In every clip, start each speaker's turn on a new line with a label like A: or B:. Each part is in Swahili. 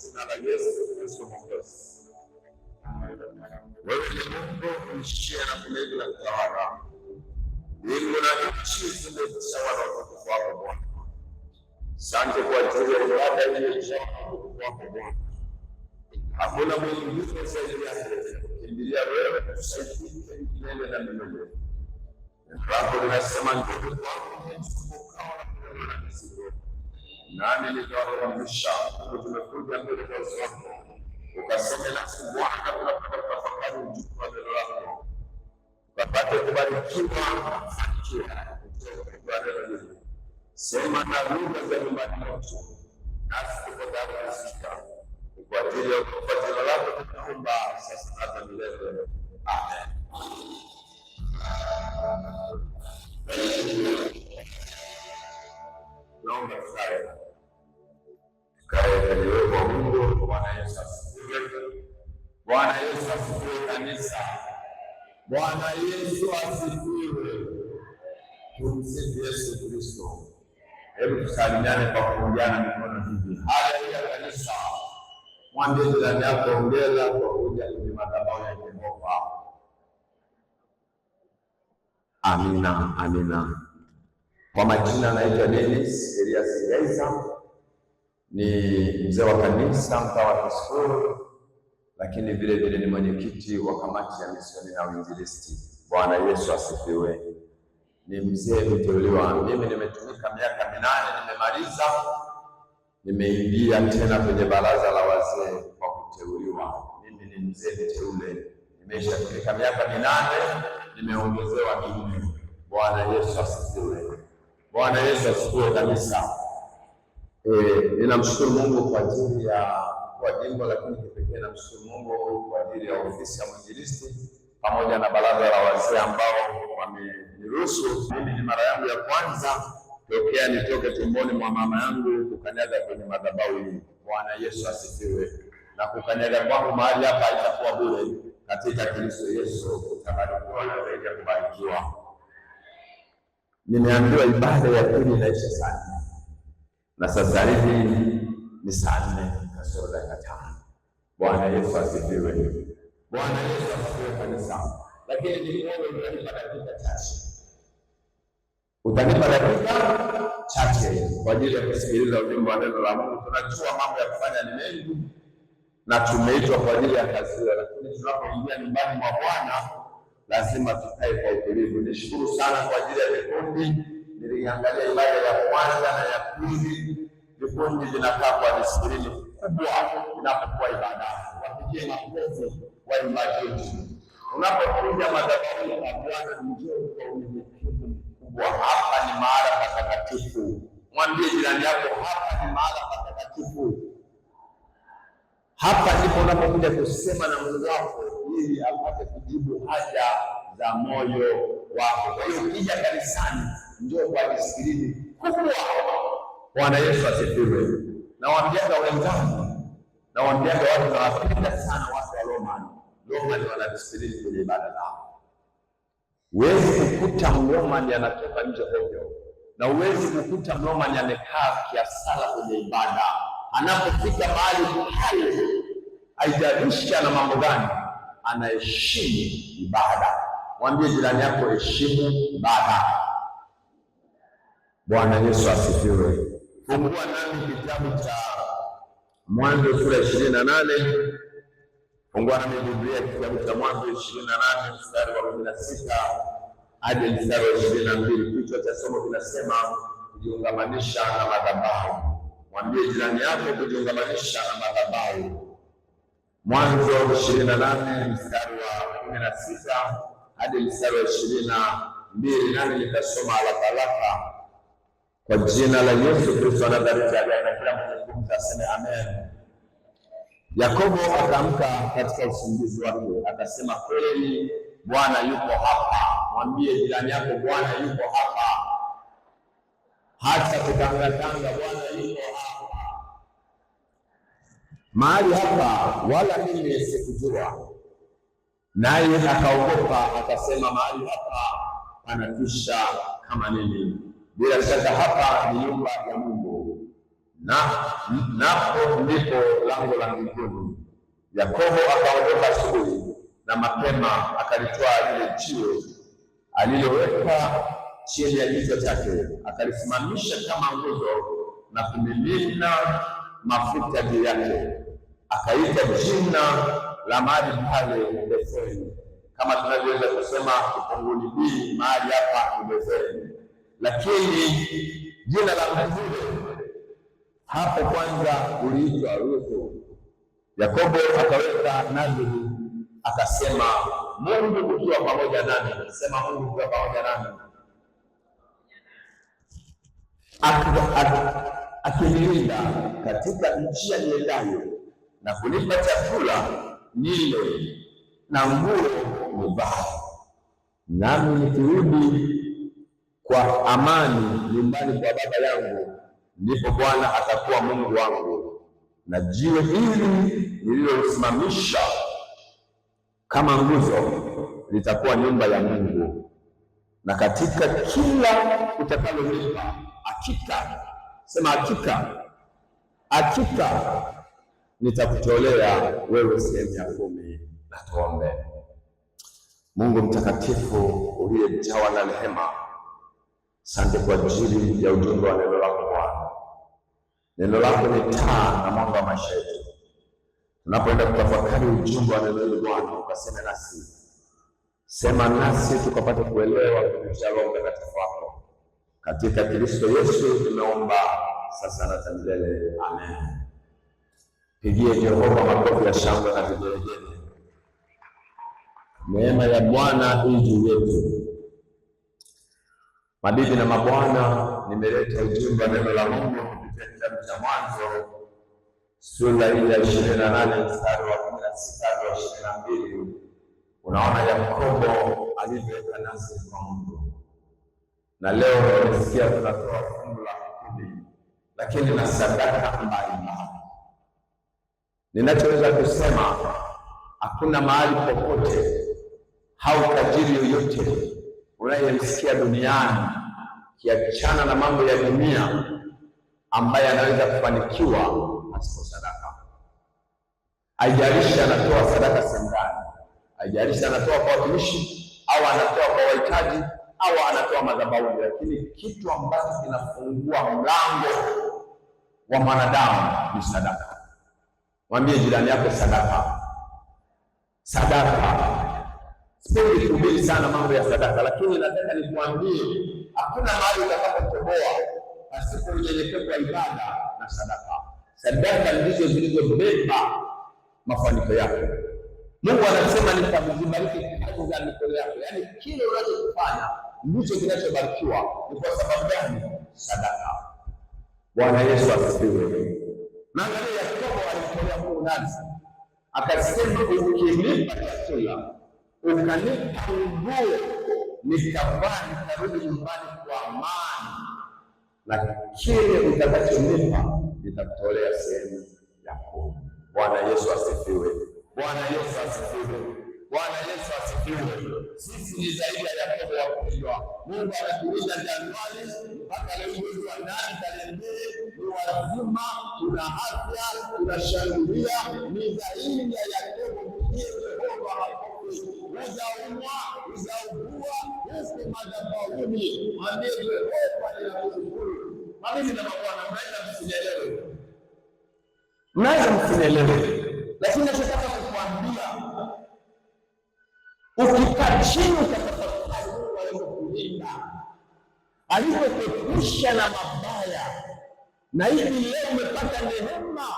A: jina la Yesu Kristo Mwokozi. Wewe ni Mungu uishie na kuleta na kutawala. Mbingu na nchi zimejaa utukufu wako Bwana. Asante kwa ajili ya ibada iliyojaa utukufu wako Bwana. Hakuna mwingine zaidi yako. Kimbilia wewe tusaidike milele na milele. Neno linasema ndugu wangu msukukao na kuona na misigo. Nani nitawaamrisha tumekuja mbele za uso wako. Ukasome nafsi Bwana tunapotafakari ujumbe wa neno lako. Ukapate kubarikiwa sema na lugha za nyumbani mwetu. Nasi tuko tayari kusikia. Kwa ajili ya jina lako tunaomba sasa hata milele. Amen. Naomba tukae. Tukae leo kwa Mungu. Bwana Yesu asifiwe. Bwana Yesu asifiwe kanisa. Bwana Yesu asifiwe. Tumsifu Yesu Kristo. Hebu tusalimiane kwa kuungiana mikono hivi. Haleluya kanisa. Mwambie jirani yako hongera kwa kuja kwenye madhabahu ya Yehova. Amina, amina. Kwa majina naitwa Dennis Elias Gaiza, ni mzee wa kanisa mtaa wa Kisuru, lakini vile vile ni mwenyekiti wa kamati ya misioni na uinjilisti. Bwana Yesu asifiwe. Ni mzee mteuliwa. Mimi nimetumika miaka 8, nimemaliza. Nimeingia tena kwenye baraza la wazee kwa kuteuliwa. Mimi ni mzee mteule. Nimeshatumika miaka 8, nimeongezewa 4. Bwana Yesu asifiwe. Bwana Yesu asifiwe kanisa. Ninamshukuru Mungu kwa ajili ya kwa jimbo, lakini kipekee namshukuru Mungu kwa ajili ya ofisi ya mwinjilisti pamoja na baraza la wazee ambao wameniruhusu. Mimi ni mara yangu ya kwanza tokea nitoke tumboni mwa mama yangu kukanyaga kwenye madhabahu hii. Bwana Yesu asifiwe. Na kukanyaga kwangu mahali hapa haitakuwa bure. Katika Kristo Yesu utabarikiwa na zaidi ya kubarikiwa. Nimeambiwa ibada ya pili inaisha saa 4. Na sasa hivi ni saa 4 kasoro dakika 5. Bwana Yesu asifiwe. Bwana Yesu asifiwe kanisa. Lakini niliomba utanipa dakika chache. Utanipa dakika chache kwa ajili ya kusikiliza ujumbe wa neno la Mungu. Tunajua mambo ya kufanya ni mengi na tumeitwa kwa ajili ya kazi hiyo, lakini tunapoingia nyumbani mwa Bwana lazima tukae kwa utulivu. Nishukuru sana kwa ajili ya vikundi. Niliangalia ibada ya kwanza na ya pili. Vikundi vinakaa kwa disiplini kubwa inapokuwa ibada. Wapigie makofi waimbaji wetu. Unapokuja madhabahuni ya Bwana njoo kwa unyenyekevu mkubwa. Hapa ni mahali patakatifu. Mwambie jirani yako hapa ni mahali patakatifu. Hapa ndipo unapokuja kusema na Mungu wako ili apate kujibu haja za moyo wako. Kwa hiyo ukija kanisani njoo kwa disiplini kubwa. Bwana Yesu asifiwe. Nawaambiaga wenzangu, nawaambiaga watu nawapenda sana watu wa Roma. Roma ni wana disiplini kwenye ibada zao. Huwezi kukuta Mromani anatoka nje ovyo, na huwezi kukuta Mromani amekaa kiasala kwenye ibada. Anapofika mahali pale, haijalishi ana mambo gani, anaheshimu ibada. Mwambie jirani yako heshimu ibada. Bwana Yesu asifiwe. Fungua nami kitabu cha Mwanzo sura 28. Fungua nami Biblia kitabu cha Mwanzo 28 mstari wa 16 hadi mstari wa 22. Kichwa cha somo kinasema kujiungamanisha na madhabahu. Mwambie jirani yako kujiungamanisha na madhabahu. Mwanzo 28 mstari wa 16 hadi mstari wa 22. Nani nitasoma haraka kwa jina la Yesu Kristo wa Nazareti aliye na kila mwenye pumzi aseme amen. Yakobo akaamka katika usingizi wake akasema, kweli Bwana yuko hapa. Mwambie jirani yako Bwana yuko hapa. Hata kutangatanga, Bwana yuko hapa. Mahali hapa wala mimi sikujua. Naye akaogopa akasema, mahali hapa panatisha kama nini. Bila shaka hapa ni nyumba ya Mungu. napo ndipo lango la mbinguni. Yakobo akaondoka asubuhi na mapema, akalitwaa lile jiwe aliloweka chini ya kichwa chake, akalisimamisha kama nguzo na kumimina mafuta juu yake, akaita jina la mahali pale Betheli, kama tunavyoweza kusema kipunguni B, mahali hapa ni Betheli. Lakini jina la mji hapo kwanza uliitwa Ruthu. Yakobo akaweka nadhiri, akasema, Mungu ukiwa pamoja nami. Sema, Mungu ukiwa pamoja nami, akinilinda katika njia niendayo, na kunipa chakula nile na nguo nivae, nami nikirudi kwa amani nyumbani kwa baba yangu, ndipo Bwana atakuwa Mungu wangu, na jiwe hili nililosimamisha kama nguzo litakuwa nyumba ya Mungu. Na katika kila utakalonipa, hakika, sema hakika, hakika nitakutolea wewe sehemu ya 10. Na tuombe. Mungu mtakatifu uliyejawa na rehema, asante kwa ajili ya ujumbe wa neno lako Bwana. Neno lako ni taa na mwanga wa maisha yetu. Tunapoenda kutafakari ujumbe wa neno hili Bwana, ukaseme nasi, sema nasi tukapate kuelewa kupitia Roho Mtakatifu wako. Katika Kristo Yesu tumeomba sasa na hata milele. Amen. Pigie Jehova makofi ya shangwe na vigelegele. Neema ya Bwana juu yetu. Mabibi na mabwana, nimeleta ujumbe wa neno la Mungu kupitia kitabu cha Mwanzo sura ile ya 28 mstari wa 16 hadi 22. Unaona Yakobo alivyoweka nadhiri kwa Mungu. Na leo tunasikia tunatoa fungu la 10, lakini na sadaka mbalimbali. Ninachoweza kusema, hakuna mahali popote au tajiri yoyote unayemsikia duniani kiachana na mambo ya dunia ambaye anaweza kufanikiwa pasipo sadaka. Haijalishi anatoa sadaka sehemu gani, haijalishi anatoa kwa watumishi au anatoa kwa wahitaji au anatoa madhabahuni, lakini kitu ambacho kinafungua mlango wa mwanadamu ni sadaka. Mwambie jirani yako sadaka. Sadaka. Sipendi kuhubiri sana mambo ya sadaka, lakini nataka nikwambie hakuna mahali utakapotoboa pasipo unyenyekevu wa ibada na sadaka. Sadaka ndizo zilizobeba mafanikio yako. Mungu anasema nitakubariki kazi za mikono yako. Yaani kile unachofanya ndicho kinachobarikiwa. Ni kwa sababu gani? Sadaka. Bwana Yesu asifiwe. Na angalia Yakobo alimtolea Mungu nadhiri. Akasema, ukinipa chakula, ukanipa nguo, nikavaa, nitarudi nyumbani kwa amani, na kile utakachonipa nitakutolea sehemu ya 10. Bwana Yesu asifiwe. Bwana Yesu asifiwe. Bwana Yesu asifiwe. Sisi ni zaidi ya Yakobo wapendwa. Mungu anatulinda Januari mpaka leo mwezi wa 8 tarehe 2, ni wazima, tuna afya, tunashangilia. Ni zaidi ya Yakobo. Yehova hakosi. Uzaumwa, uzaugua, huku madhabahuni. Mwambie Yehova ninakushukuru. Mabibi na mabwana, mnaweza msinielewe. Mnaweza msinielewe. Lakini nataka kukuambia, ukikaa chini ukatafakari Mungu alivyokulinda, alivyokuepusha na mabaya, na hivi leo umepata neema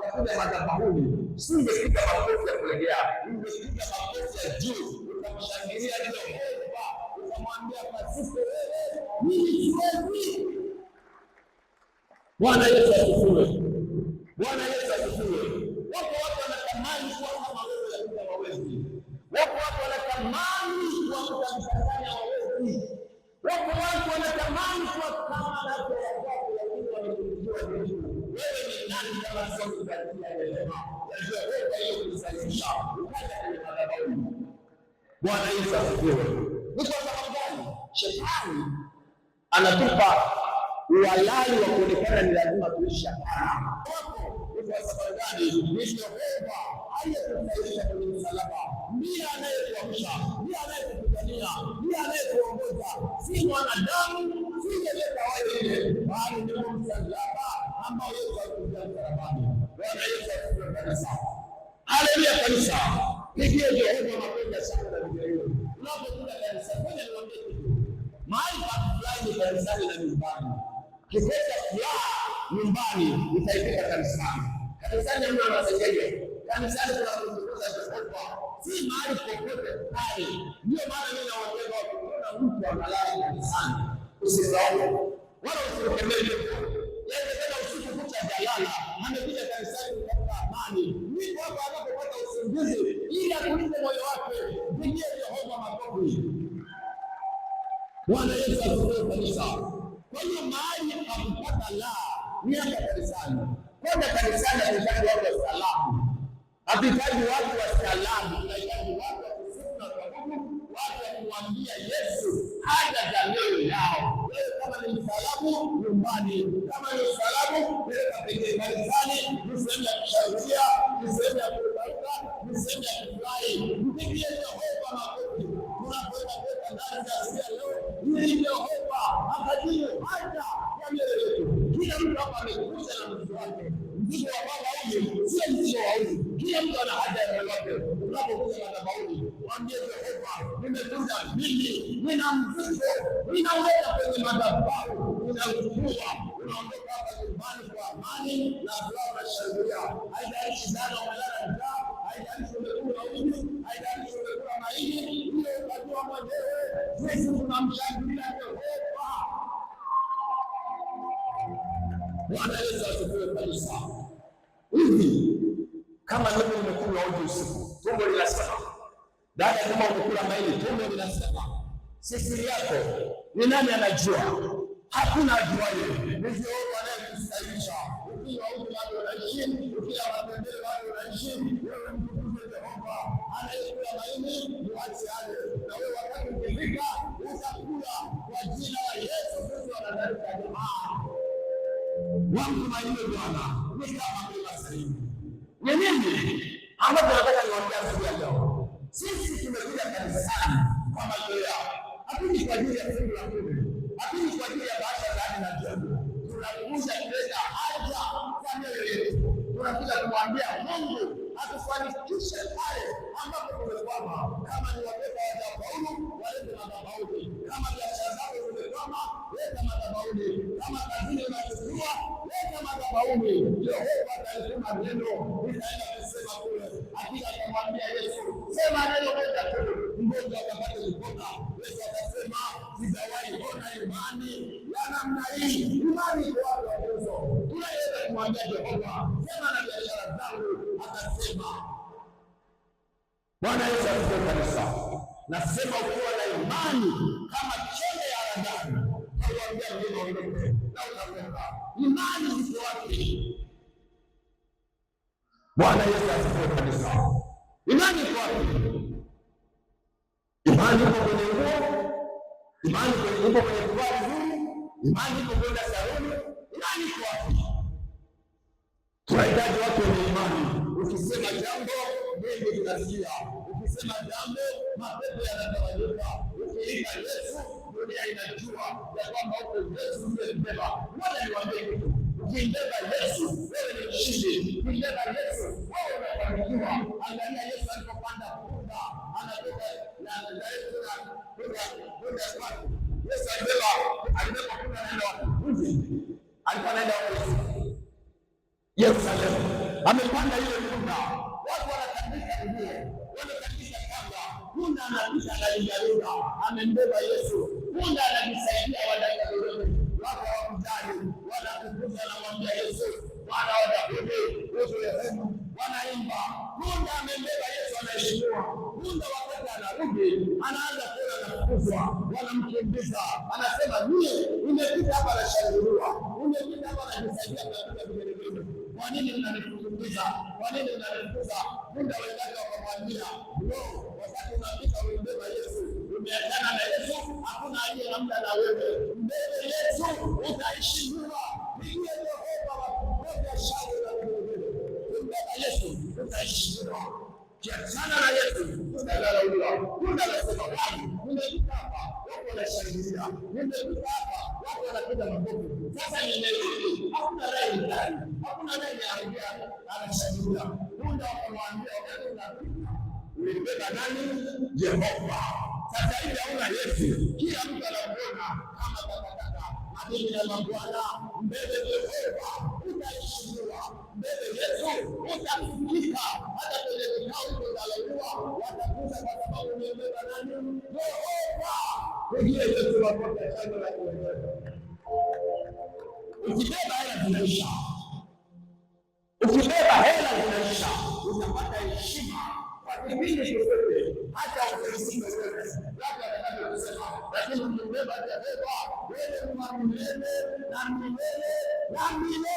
A: ya kuja madhabahuni, usingepiga makofi ya kulegea, ungepiga makofi ya juu, ukamshangilia Yehova, ukamwambia pasipo wewe mimi siwezi. Bwana Yesu asifiwe. Bwana Yesu asifiwe. Wako watu wanatamani kuwa kama wewe, lakini hawawezi. Wako watu wanatamani kuwa mtakatifu, hawawezi. Wako watu wanatamani kuwa kama nafsi ya kwako, lakini wamekujua Yesu. Wewe ni nani kama sio kupatia neema ya Yehova iliyokusaidia ukaja kwenye madhabahu? Bwana Yesu asifiwe. Ni kwa sababu gani? Shetani anatupa uhalali wa kuonekana ni lazima tuishi. Hapana. Kwa sababu gani? Ni Yehova aliyetusaidisha kwenye msalaba, ndiye anayetuamsha, ndiye anayetupigania, ndiye anayetuongoza, si mwanadamu, si yeyote wale, bali ni msalaba ambao Yesu alikuja msalabani. Bwana Yesu asifiwe kanisa. Haleluya kanisa. Pigie Yehova makofi sana na vigezo. Unapokuja kanisa, ngoja niwaambie kitu. Mahali pa fulani kanisani na nyumbani. Kikosa furaha nyumbani utaipata kanisani. Kanisani mtu anasengenya. Kanisani kuna kutukuza Jehova. Si mahali popote pale. Ndio maana mimi nawaambia watu, kuna mtu analala kanisani, usisahau. Wala usikemee. Yeye tena usiku kucha jalala, amekuja kanisani kwa amani. Ndipo hapo anapopata usingizi ili atulize moyo wake. Pigie Yehova makofi. Bwana Yesu asifiwe kanisa. Kwa hiyo mahali hakupata la ni hapa kanisani. Kwenda kanisani tunahitaji watu wa salamu. Hatuhitaji watu wa salamu, tunahitaji watu wa kusifu na kuabudu, watu wa kumwambia Yesu haja za mioyo yao. Wewe kama ni msalamu nyumbani, kama ni msalamu peleka pekee kanisani, ni sehemu ya kushauriia, ni sehemu ya kubaraka, ni sehemu ya kufurahi. Mpigie Yehova makofi. Tunapoenda kwenda ndani ya siku leo, ni Yehova akajue haja ya mioyo yetu. Kila mtu hapa amekuja na mzigo wake. Mzigo wa baba huyu sio mzigo wa huyu. Kila mtu ana haja ya moyo wake. Unapokuja madhabahuni, mwambie Yehova, nimekuja mimi, nina mzigo, ninauleta kwenye madhabahu, ninauchukua. Unaondoka hapa nyumbani kwa amani na furaha na shangilia. Haijalishi jana umelala njaa, haijalishi umekula uji, haijalishi umekula mahindi, hiyo unajua mwenyewe. Sisi tunamshangilia Yehova. Bwana Yesu asifiwe kanisa. Hivi kama mimi nimekula uji usiku, tumbo linasema. Dada, kama umekula mahindi, tumbo linasema. Siri yako ni nani anajua? Hakuna ajuaye. Ni Yehova anayekustahilisha. Ukiwa uji bado unaishi, ukiwa matembele bado unaishi. Wewe mtukuze Yehova. Anayekula mahindi muache ale. Na wewe wakati ukifika utakula kwa jina la Yesu Kristo wa Nazareti. Wamtumaini Bwana ni kama mlima Sayuni. Ni nini ambapo nataka niwaambie siku ya leo? Sisi tumekuja kanisani kwa mazoea. Hatuji kwa ajili ya fungu la kumi. Hatuji kwa ajili ya bahasha za hadi na jambo. Tunakuja kuleta haja kwa mioyo yetu. Tunakuja kumwambia Mungu atufanikishe pale ambapo tumekwama. Kama ni wabeba hawajafaulu, walete madhabahuni. Kama biashara zako zimekwama, leta madhabahuni. Kama kazini unachukua, leta madhabahuni. Yehova atasema neno, nitaenda kusema kule. Hakika atamwambia Yesu, sema neno moja tu, mgonjwa atapata kupona. Yesu atasema, sijawahi ona imani ya namna hii. Imani kwa watu wa Yesu. Tunaweza kumwambia Yehova, sema na biashara zangu, atasema. Bwana Yesu asifiwe kanisa. Nasema ukiwa na imani kama chembe ya haradali, hauambia mlima uondoke na unakwenda. Imani iko wapi? Bwana Yesu asifiwe kanisa. Imani iko wapi? Imani iko kwenye nguo, imani iko kwenye kuvaa vizuri, imani iko kwenda saluni. Imani iko wapi? Tunahitaji watu wenye imani. Ukisema jambo, mbingu zinasikia. Ukisema jambo, mapepo yanatawanyika. Ukiita Yesu, dunia inajua ya kwamba uko Yesu umembeba. Ngoja niwaambie kitu. Ukimbeba Yesu, wewe ni mshindi. Ukimbeba Yesu, wewe unafanikiwa. Angalia Yesu alipopanda punda, anatoka na Yesu kwenda kwake. Yesu alibeba punda anaenda wapi? Alikuwa anaenda wapi? Yerusalemu. Amepanda ile punda. Watu wanatandika dunia. Wanatandika kanga. Punda anapita analingalinga. Amembeba Yesu. Punda anajisaidia wadaka lolote. Watu hawakujali. Wanakukuza na mwambia Yesu, Bwana wadakuni. Yesu rehemu. Wanaimba. Punda amembeba Yesu anaheshimiwa. Punda wakati anarudi, anaanza kuona na kukuzwa. Wanamkimbiza. Anasema, nimepita hapa na shangiliwa. Nimepita hapa na jisaidia katika vigelegele. Kwa nini unanifukuza? Kwa nini unanifukuza? Punda wenzake wakamwambia, wakati unapita umembeba Yesu, umeachana na Yesu, hakuna aliye na muda na wewe. Mbele Yesu utaheshimiwa. Ndiye Yehova wa kuponya shangwe na kuhubiri. Mbele Yesu utaheshimiwa. Kiachana na Yesu utadharauliwa. Unasema wapi? Nimefika hapa wako wanashangilia, nimefika hapa wako wanapiga makofi. Sasa nimerudi, hakuna rai ndani, hakuna rai ya ongea, anashangilia. Ndio wakamwambia wewe unapita. Ulibeba nani? Yehova. Sasa hivi hauna Yesu, kila mtu anakuona kama takataka. Madini ya mabwana, mbele Yehova utaheshimiwa, mbele Yesu utasikika. Hata kwenye vikao utadharauliwa, watakuza kwa sababu umebeba nani? Yehova. Wengine Yesu wakote chanzo la kuelewa. Ukibeba hela zinaisha, ukibeba hela zinaisha, utapata heshima kwa kipindi chochote, hata ukisikia wewe labda atakavyosema, lakini ukibeba Yehova wewe ni wa milele na milele na milele.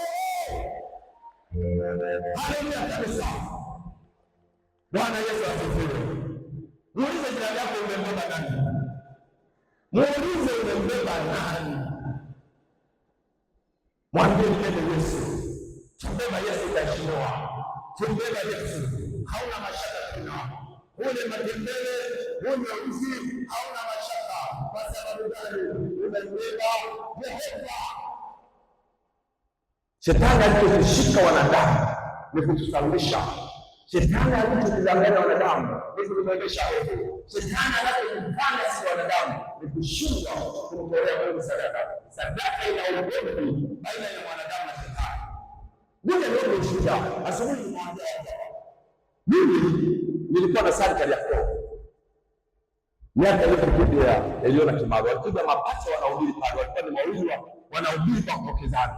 A: Haleluya kabisa. Bwana Yesu asifiwe. Muulize jirani yako umembeba nani? Muulize umembeba nani? Mwambie mbele Yesu. Kimbeba Yesu utaheshimiwa. Kimbeba Yesu hauna mashaka tena. Ule matembele, ule uzi hauna mashaka. Kwa sababu gani? Umembeba Yehova. Shetani aliposhika wanadamu ni kutusaulisha. Shetani alipotuzanganya wanadamu ni kutuwekesha hofu. Shetani anapotufanya sisi wanadamu ni kushindwa kumtolea Mungu sadaka. Sadaka ina ugomvi baina ya mwanadamu na shetani. Ndio ndio shida. Asubuhi nimwambia mimi nilikuwa na sali Kariakoo. Miaka iliyopita Eliona Kimaro walikuja mapacha wanahubiri pale, walikuwa ni mawili wanahubiri kwa kupokezana.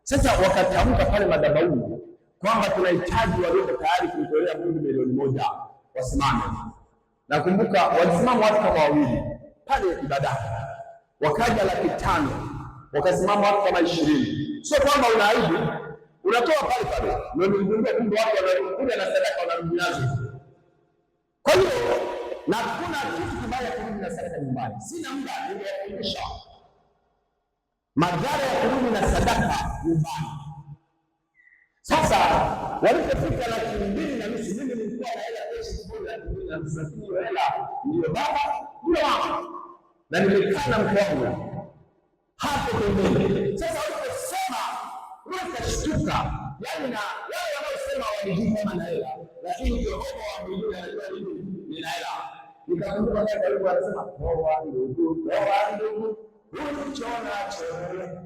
A: Sasa wakatamka pale madhabahuni kwamba tunahitaji walio tayari kumtolea Mungu milioni 1 wasimame. Nakumbuka walisimama watu kama wawili pale ibadani. Wakaja 500,000, wakasimama watu kama 20. Sio kwamba unaahidi, unatoa pale pale. Ndio nilizungumza kumbe watu wanakuja na sadaka wanarudi nazo. Kwa hiyo na kuna kitu kibaya kurudi na sadaka nyumbani. Sina muda ningewafundisha madhara ya kurudi na sadaka nyumbani. Sasa walipofika 2,200, mimi nilikuwa na hela pesa kidogo ya 2,200, lakini hiyo hela ndio baba ndio mama, na nimekaa na mke wangu hapo pembeni. Sasa waliposema nikashtuka, yaani na wale wanaosema walijua kama na hela, lakini Yehova wa mbinguni anajua nini nina hela. Nikakumbuka naye karibu anasema toa ndugu ulichonacho,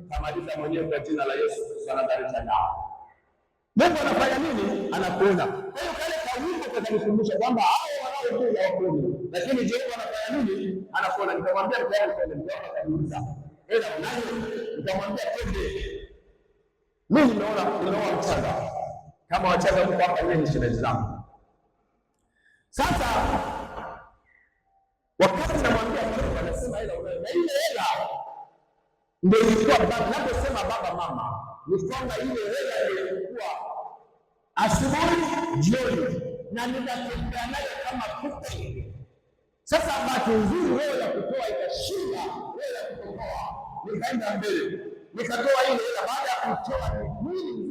A: kamaliza mwenyewe kwa jina la Yesu Kristo anabariki nao. Mungu anafanya nini? Anakuona. Kwa hiyo kale kawimbo kananikumbusha kwamba hao wanaokuja wakweli, lakini Jehova anafanya nini? Anakuona. Nikamwambia mtayari kwenda, mtayari kaniuliza hela unayo? Nikamwambia twende. Mimi nimeona mchanga kama wachanga mko hapa, yeye ni shida zangu. Sasa wakati namwambia mtoto anasema hela unayo, na ile hela ndio ilikuwa baba. Naposema baba mama ni kwamba ile hela ilikuwa asubuhi jioni, na ninatembea nayo kama kupe. Sasa bahati nzuri wewe ya kutoa ikashinda wewe ya kutoa, nikaenda mbele nikatoa ile hela. Baada ya kutoa mwili